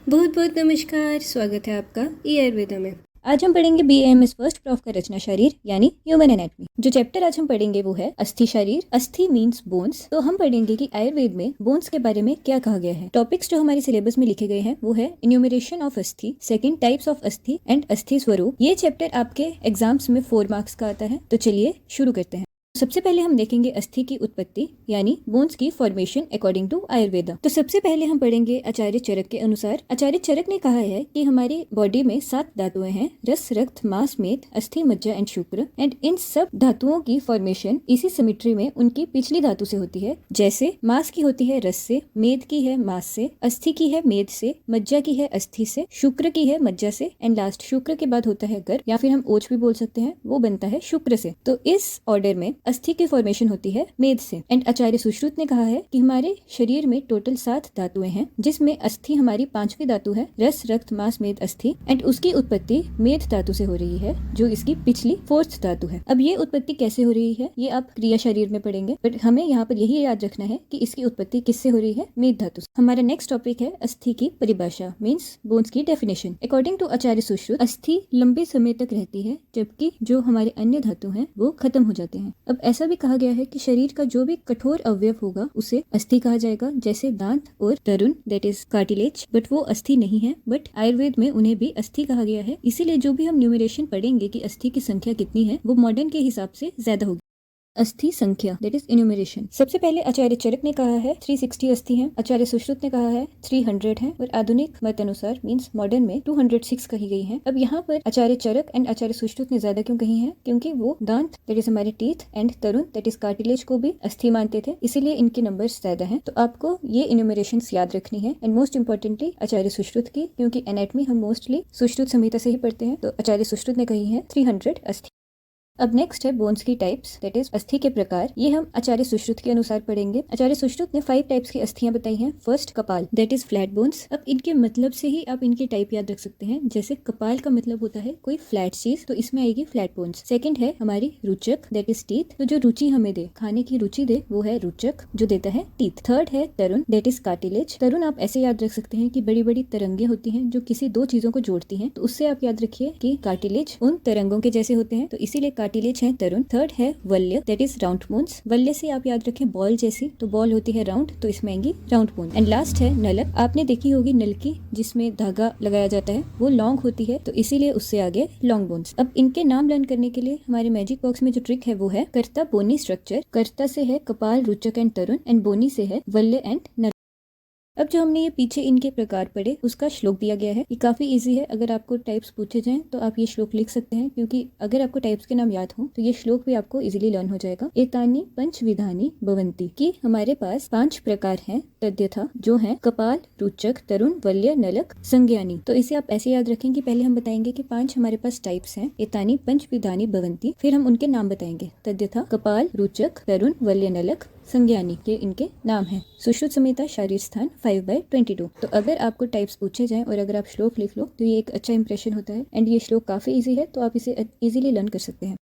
बहुत बहुत नमस्कार। स्वागत है आपका ई आयुर्वेदा में। आज हम पढ़ेंगे BAMS फर्स्ट प्रॉफ का रचना शरीर यानी ह्यूमन एनाटॉमी। जो चैप्टर आज हम पढ़ेंगे वो है अस्थि शरीर। अस्थि मींस बोन्स। तो हम पढ़ेंगे कि आयुर्वेद में बोन्स के बारे में क्या कहा गया है। टॉपिक्स जो हमारे सिलेबस में लिखे गए हैं वो है इन्यूमरेशन ऑफ अस्थि, सेकंड टाइप्स ऑफ अस्थि एंड अस्थि स्वरूप। ये चैप्टर आपके एग्जाम्स में 4 मार्क्स का आता है। तो चलिए शुरू करते हैं। सबसे पहले हम देखेंगे अस्थि की उत्पत्ति यानी बोन्स की फॉर्मेशन अकॉर्डिंग टू आयुर्वेदा। तो सबसे पहले हम पढ़ेंगे आचार्य चरक के अनुसार। आचार्य चरक ने कहा है कि हमारी बॉडी में 7 धातुएं हैं, रस, रक्त, मांस, मेद, अस्थि, मज्जा एंड शुक्र। एंड इन सब धातुओं की फॉर्मेशन इसी सिमेट्री में उनकी पिछली धातु से होती है। जैसे मांस की होती है रस से, मेद की है मांस से, अस्थि की है मेद से, मज्जा की है अस्थि से, शुक्र की है मज्जा से एंड लास्ट शुक्र के बाद होता है गर्भ या फिर हम ओज भी बोल सकते हैं, वो बनता है शुक्र से। तो इस ऑर्डर में अस्थि की फॉर्मेशन होती है मेद से। एंड आचार्य सुश्रुत ने कहा है कि हमारे शरीर में टोटल 7 धातुएं हैं, जिसमें अस्थि हमारी 5वीं धातु है, रस, रक्त, मांस, मेद, अस्थि। एंड उसकी उत्पत्ति मेद धातु से हो रही है जो इसकी पिछली 4th धातु है। अब ये उत्पत्ति कैसे हो रही है ये आप क्रिया शरीर में पढ़ेंगे, बट हमें यहाँ पर यही याद रखना है कि इसकी उत्पत्ति किससे हो रही है, मेद धातु से। हमारा नेक्स्ट टॉपिक है अस्थि की परिभाषा मीन्स बोन्स की डेफिनेशन। अकॉर्डिंग टू आचार्य सुश्रुत अस्थि लंबे समय तक रहती है जबकि जो हमारे अन्य धातु हैं वो खत्म हो जाते हैं। अब ऐसा भी कहा गया है कि शरीर का जो भी कठोर अवयव होगा उसे अस्थि कहा जाएगा, जैसे दांत और तरुण दैट इज कार्टिलेज, बट वो अस्थि नहीं है, बट आयुर्वेद में उन्हें भी अस्थि कहा गया है। इसीलिए जो भी हम न्यूमरेशन पढ़ेंगे कि अस्थि की संख्या कितनी है वो मॉडर्न के हिसाब से ज्यादा होगी। अस्थि संख्या दैट इज इन्यूमरेशन। सबसे पहले आचार्य चरक ने कहा है 360 अस्थि हैं, आचार्य सुश्रुत ने कहा है 300 है और आधुनिक मत अनुसार मींस मॉडर्न में 206 कही गई है। अब यहाँ पर आचार्य चरक एंड आचार्य सुश्रुत ने ज्यादा क्यों कही है, क्योंकि वो दांत दैट इज हमारे teeth and Tarun that is cartilage को भी अस्थि मानते थे, इसीलिए इनके नंबर्स ज्यादा हैं। तो आपको ये इन्यूमरेशन याद रखनी है एंड मोस्ट इंपॉर्टेंटली आचार्य सुश्रुत की, क्योंकि एनाटमी हम मोस्टली सुश्रुत संहिता से ही पढ़ते हैं। तो आचार्य सुश्रुत ने कही है 300 अस्थि। अब नेक्स्ट है बोन्स की टाइप्स दैट इज अस्थि के प्रकार। ये हम आचार्य सुश्रुत के अनुसार पढ़ेंगे। आचार्य सुश्रुत ने 5 टाइप्स की अस्थियां बताई हैं। फर्स्ट कपाल दैट इज फ्लैट बोन्स। अब इनके मतलब से ही आप इनके टाइप याद रख सकते हैं। जैसे कपाल का मतलब होता है कोई फ्लैट चीज, तो इसमें आएगी फ्लैट बोन्स। सेकंड है हमारी रुचक दैट इज टीथ, तो जो रुचि हमें दे, खाने की रुचि दे, वो है रुचक जो देता है टीथ। थर्ड है तरुण दैट इज कार्टिलेज। तरुण आप ऐसे याद रख सकते हैं कि बड़ी बड़ी तरंगे होती हैं जो किसी 2 चीजों को जोड़ती हैं, तो उससे आप याद रखिए कि कार्टिलेज उन तरंगों के जैसे होते हैं, तो इसीलिए कार्टिलेज है तरुण। थर्ड है वल्य दैट इज राउंड बोन्स। वल्य से आप याद रखें बॉल जैसी, तो बॉल होती है राउंड, तो इसमें आएंगी राउंड बोन। एंड लास्ट है नलक। आपने देखी होगी नलकी जिसमें धागा लगाया जाता है, वो लॉन्ग होती है, तो इसीलिए उससे आगे लॉन्ग बोन्स। अब इनके नाम लर्न करने के लिए हमारे मैजिक बॉक्स में जो ट्रिक है वो है कर्ता बोनी स्ट्रक्चर। कर्ता से है कपाल, रुचक एंड तरुण एंड बोनी से है वल्य एंड नलक। अब जो हमने ये पीछे इनके प्रकार पढ़े उसका श्लोक दिया गया है। ये काफी इजी है, अगर आपको टाइप्स पूछे जाएं तो आप ये श्लोक लिख सकते हैं, क्योंकि अगर आपको टाइप्स के नाम याद हो तो ये श्लोक भी आपको इजीली लर्न हो जाएगा। एतानी पंचविधानी भवंती, कि हमारे पास 5 प्रकार हैं तद्यथा, जो है कपाल, रुचक, तरुण, वल्य, नलक, संज्ञानी। तो इसे आप ऐसे याद रखें कि पहले हम बताएंगे कि 5 हमारे पास टाइप्स हैं, एतानी पंचविधानी भवंती, फिर हम उनके नाम बताएंगे तद्यथा कपाल, रुचक, तरुण, वल्य, नलक, संज्ञानी, के इनके नाम हैं। सुश्रुत संहिता शारीर स्थान 5/22। तो अगर आपको टाइप्स पूछे जाएं और अगर आप श्लोक लिख लो तो ये एक अच्छा इंप्रेशन होता है एंड ये श्लोक काफी इजी है, तो आप इसे इजीली लर्न कर सकते हैं।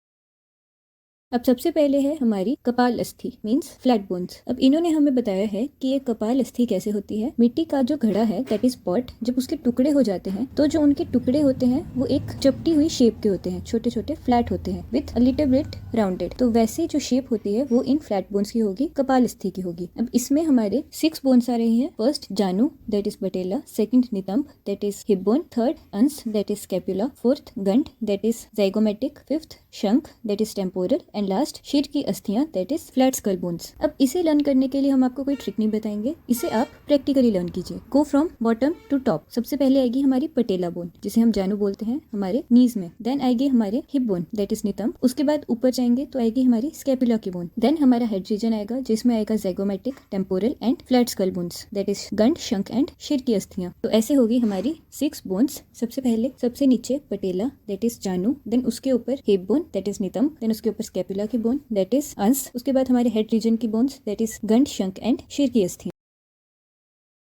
अब सबसे पहले है हमारी कपाल अस्थि मींस फ्लैट बोन्स। अब इन्होंने हमें बताया है कि ये कपाल अस्थि कैसे होती है। मिट्टी का जो घड़ा है दैट इज पॉट, जब उसके टुकड़े हो जाते हैं तो जो उनके टुकड़े होते हैं वो एक चपटी हुई शेप के होते हैं, छोटे छोटे फ्लैट होते हैं with a little bit rounded. तो वैसे जो शेप होती है वो इन फ्लैट बोन्स की होगी, कपाल अस्थि की होगी। अब इसमें हमारे 6 बोन्स आ रही हैं। फर्स्ट जानू दैट इज बटेला, सेकंड नितंब that is hip bone, third अंश दैट इज स्कैपुला, फोर्थ गंड दैट इज ज़ाइगोमेटिक, फिफ्थ शंख that is temporal and last शीर की अस्थियां that is flat skull bones. अब इसे लर्न करने के लिए हम आपको कोई ट्रिक नहीं बताएंगे, इसे आप प्रैक्टिकली लर्न कीजिए। Go from bottom to top. सबसे पहले आएगी हमारी पटेला बोन जिसे हम जानू बोलते हैं हमारे नीज में, देन आएगी हमारे हिप बोन दैट इज नितंब, उसके बाद ऊपर जाएंगे तो आएगी हमारी स्कैपुला की बोन, देन हमारा हेड रीजन आएगा जिसमें आएगा zygomatic, temporal and flat skull bones that is गंड, शंख एंड शीर की अस्थियां। तो ऐसे होगी हमारी 6 बोन्स। सबसे पहले सबसे नीचे पटेला दैट इज जानू, देन उसके ऊपर हिप बोन दैट इज नितंब, देन उसके ऊपर स्कैपुला की बोन दैट इज अंश, उसके बाद हमारे हेड रीजन की बोन्स दैट इज गंड, शंख एंड शीर की अस्थियां।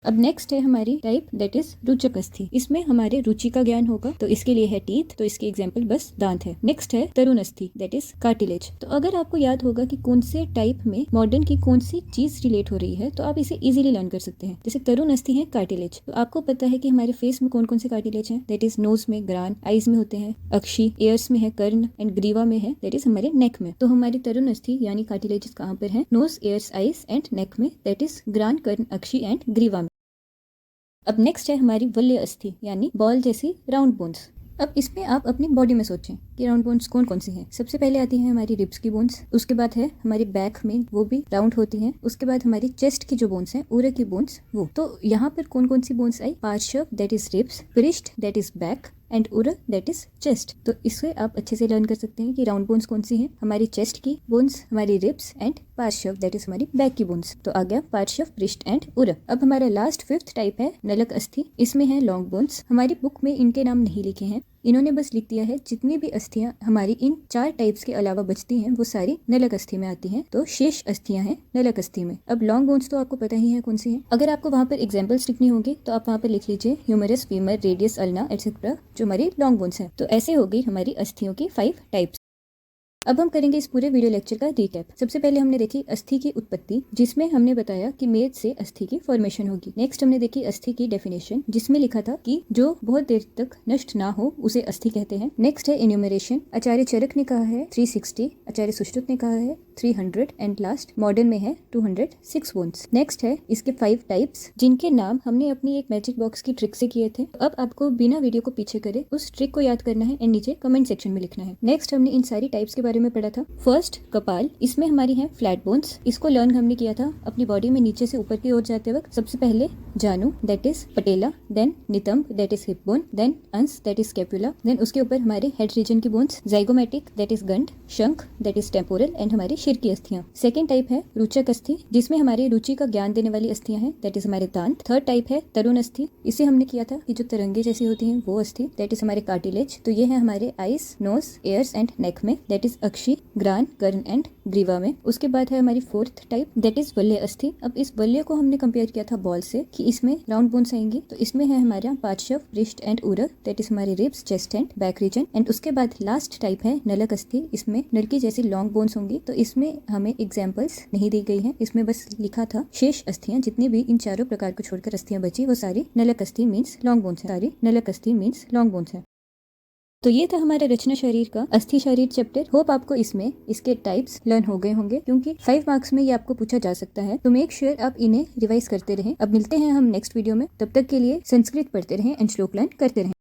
अब नेक्स्ट है हमारी टाइप दैट इज रुचक अस्थि। इसमें हमारे रुचि का ज्ञान होगा, तो इसके लिए है टीथ, तो इसकी एग्जांपल बस दांत है। नेक्स्ट है तरुण अस्थि दैट इज कार्टिलेज। तो अगर आपको याद होगा कि कौन से टाइप में मॉडर्न की कौन सी चीज रिलेट हो रही है, तो आप इसे इजीली लर्न कर सकते हैं। जैसे तरुण अस्थि है कार्टिलेज, तो आपको पता है कि हमारे फेस में कौन कौन से कार्टिलेज हैं, दैट इज नोज में ग्रान, आईज में होते हैं अक्षी, एयर्स में है कर्ण एंड ग्रीवा में है दैट इज हमारे नेक में। तो हमारी तरुण अस्थि यानी कार्टिलेज कहाँ पर है, nose, ears, eyes and neck में, दैट इज ग्रान, कर्ण, अक्षी एंड ग्रीवा में। अब नेक्स्ट है हमारी वल्य अस्थि यानी बॉल जैसी राउंड बोन्स। अब इसमें आप अपनी बॉडी में सोचें कि राउंड बोन्स कौन कौन सी हैं। सबसे पहले आती है हमारी रिब्स की बोन्स, उसके बाद है हमारी बैक में, वो भी राउंड होती हैं। उसके बाद हमारी चेस्ट की जो बोन्स हैं, ऊरे की बोन्स, वो। तो यहाँ पर कौन कौन सी बोन्स आई, पार्श्व दैट इज रिब्स, पृष्ठ दैट इज बैक एंड उरर दैट इज चेस्ट। तो इससे आप अच्छे से लर्न कर सकते हैं कि राउंड बोन्स कौन सी हैं, हमारी चेस्ट की बोन्स, हमारी रिब्स एंड पार्श्व दैट इज हमारी बैक की बोन्स। तो आ गया पार्श्व, पृष्ठ एंड उरर। अब हमारा लास्ट 5th टाइप है नलक अस्थि। इसमें है लॉन्ग बोन्स। हमारी बुक में इनके नाम नहीं लिखे हैं, इन्होंने बस लिख दिया है जितनी भी अस्थियां हमारी इन 4 टाइप्स के अलावा बचती हैं वो सारी नलक अस्थि में आती हैं। तो शेष अस्थियां हैं नलक अस्थि में। अब लॉन्ग बोन्स तो आपको पता ही है कौन सी है। अगर आपको वहाँ पर एग्जाम्पल्स लिखनी होंगी तो आप वहाँ पर लिख लीजिए humerus, femur, radius, ulna etcetera, जो हमारी लॉन्ग बोन्स हैं। तो ऐसे हो गई हमारी अस्थियों की 5 टाइप्स। अब हम करेंगे इस पूरे वीडियो लेक्चर का रिकैप। सबसे पहले हमने देखी अस्थि की उत्पत्ति, जिसमें हमने बताया कि मेद से अस्थि की फॉर्मेशन होगी। नेक्स्ट हमने देखी अस्थि की डेफिनेशन, जिसमें लिखा था कि जो बहुत देर तक नष्ट ना हो उसे अस्थि कहते हैं। नेक्स्ट है इन्यूमरेशन, आचार्य चरक ने कहा है 360, आचार्य सुश्रुत ने कहा है 300 एंड लास्ट मॉडर्न में है 206 बोन्स। नेक्स्ट है इसके 5 टाइप्स, जिनके नाम हमने अपनी एक मैजिक बॉक्स की ट्रिक से किए थे। अब आपको बिना वीडियो को पीछे करे उस ट्रिक को याद करना है एंड नीचे कमेंट सेक्शन में लिखना है। नेक्स्ट हमने इन सारी टाइप्स के बारे में पढ़ा था। फर्स्ट कपाल, इसमें हमारी है फ्लैट बोन्स। इसको लर्न हमने किया था अपनी बॉडी में नीचे से ऊपर की ओर जाते वक्त। सबसे पहले जानू दैट इज पटेला, देन नितंब that is hip bone, then अंस दैट इज स्कैपुला, देन उसके ऊपर हमारे हेड रीजन की बोन्स, जाइगोमेटिक दैट इज गंड, शंख दैट इज टेम्पोरल एंड हमारी शिर की अस्थियां। सेकेंड टाइप है रुचक अस्थि, जिसमें हमारी रुचि का ज्ञान देने वाली अस्थियां हैं, दैट इज हमारे दांत। थर्ड टाइप है तरुण अस्थि, इसे हमने किया था कि जो तरंगे जैसी होती हैं वो अस्थि, दैट इज हमारे कार्टिलेज। तो ये है हमारे eyes, nose, ears and neck में, दैट इज अक्षी, ग्रान, कर्ण एंड ग्रीवा में। उसके बाद है हमारी 4th टाइप दैट इज वल्य अस्थि। अब इस वल्य को हमने कंपेयर किया था बॉल से कि इसमें राउंड बोन्स आएंगी। तो इसमें है हमारा पार्श्व, पृष्ठ एंड उरर, दैट इज हमारे ribs, chest and back region. And उसके बाद लास्ट टाइप है नलक अस्थि, इसमें नल की जैसी लॉन्ग बोन्स होंगी। तो इसमें हमें एग्जाम्पल्स नहीं दी गई है, इसमें बस लिखा था शेष अस्थियां, जितनी भी इन चारों प्रकार को छोड़कर अस्थियां बची वो सारी नलक अस्थि मीन्स लॉन्ग बोन्स है, सारी नलक अस्थि मीन्स लॉन्ग बोन्स है। तो ये था हमारा रचना शरीर का अस्थि शरीर चैप्टर। होप आपको इसमें इसके टाइप्स लर्न हो गए होंगे, क्योंकि 5 मार्क्स में ये आपको पूछा जा सकता है। तो मेक श्योर आप इन्हें रिवाइज करते रहें। अब मिलते हैं हम नेक्स्ट वीडियो में, तब तक के लिए संस्कृत पढ़ते रहें एंड श्लोक लर्न करते रहें।